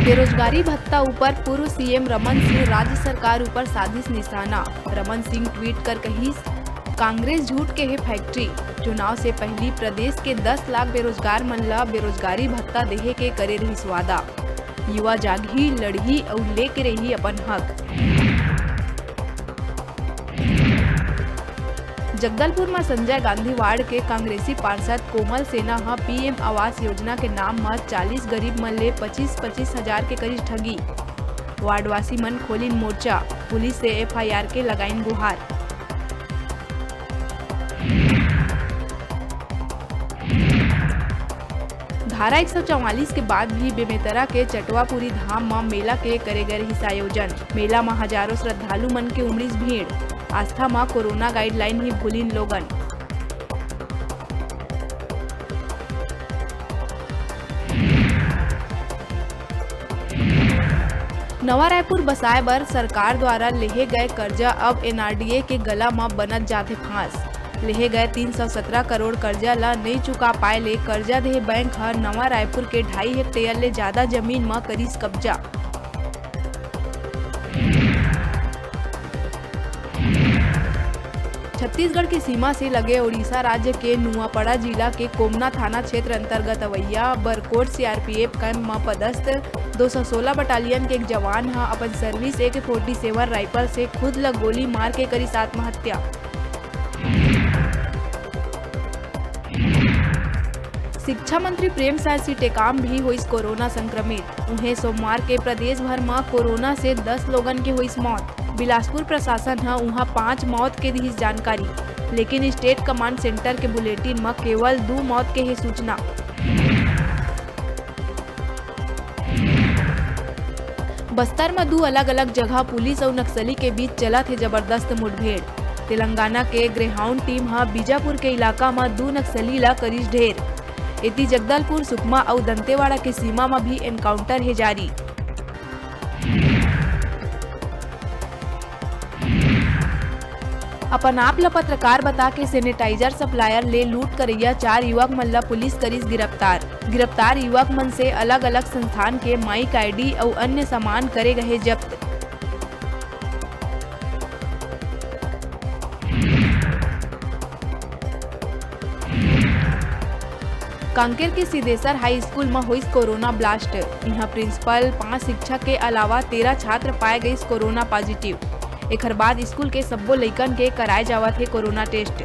बेरोजगारी भत्ता ऊपर पूर्व सीएम रमन सिंह, राज्य सरकार ऊपर साजिश निशाना। रमन सिंह ट्वीट कर कही, कांग्रेस झूठ के है फैक्ट्री। चुनाव से पहली प्रदेश के 10 लाख बेरोजगार मन ला बेरोजगारी भत्ता देहे के करे रही वादा। युवा जागही, लड़ही और लेके रही अपन हक। जगदलपुर में संजय गांधी वार्ड के कांग्रेसी पार्षद कोमल सेना हा पीएम आवास योजना के नाम में 40 गरीब मन ले 25-25 हजार के करीब ठगी। वार्डवासी मन खोलिन मोर्चा, पुलिस से एफआईआर के लगाइन गुहार। धारा 144 के बाद भी बेमेतरा के चटवापुरी धाम में मेला के करे गए रही आयोजन। मेला में हजारों श्रद्धालु मन के उमड़ीस भीड़। आस्था में कोरोना गाइडलाइन ही भूलिन लोगन। नवा रायपुर बसाए बर सरकार द्वारा लेहे गए कर्जा अब एनआरडीए के गला में बनत जाथे फांस। लेहे गए 317 करोड़ कर्जा ला नहीं चुका पाए ले कर्जा देहे बैंक हर नवा रायपुर के 2.5 हेक्टेयर ले ज्यादा जमीन में करीस कब्जा। छत्तीसगढ़ की सीमा से लगे उड़ीसा राज्य के नुआपड़ा जिला के कोमना थाना क्षेत्र अंतर्गत अवैया बरकोट सीआरपीएफ कैंप में पदस्थ 216 बटालियन के एक जवान हा अपन सर्विस AK-47 राइफल से खुद ल गोली मार के करी आत्महत्या। शिक्षा मंत्री प्रेमसाय सिंह टेकाम भी हुई कोरोना संक्रमित। उन्हें सोमवार के प्रदेश भर में कोरोना से 10 लोगन के हुई मौत। बिलासपुर प्रशासन है वहाँ 5 मौत के दी जानकारी, लेकिन स्टेट कमांड सेंटर के बुलेटिन में केवल 2 मौत के ही सूचना। बस्तर में 2 अलग अलग जगह पुलिस और नक्सली के बीच चला थे जबरदस्त मुठभेड़। तेलंगाना के ग्रेहाउंड टीम हा बीजापुर के इलाका में 2 नक्सली ला करीज ढेर। इति जगदलपुर, सुकमा और दंतेवाड़ा की सीमा में भी एनकाउंटर है जारी। अपन आप ला पत्रकार बता के सैनिटाइजर सप्लायर ले लूट करैया 4 युवक मन ला पुलिस करीस गिरफ्तार। गिरफ्तार युवक मन से अलग अलग संस्थान के माइक आईडी और अन्य सामान करे गए जब्त। कांकेर के सिद्धेश्वर हाई स्कूल में हुई कोरोना ब्लास्ट। यहाँ प्रिंसिपल, 5 शिक्षक के अलावा 13 छात्र पाए गए कोरोना पॉजिटिव। एक बाद स्कूल के सब्बो लइकन के कराए जावत है कोरोना टेस्ट।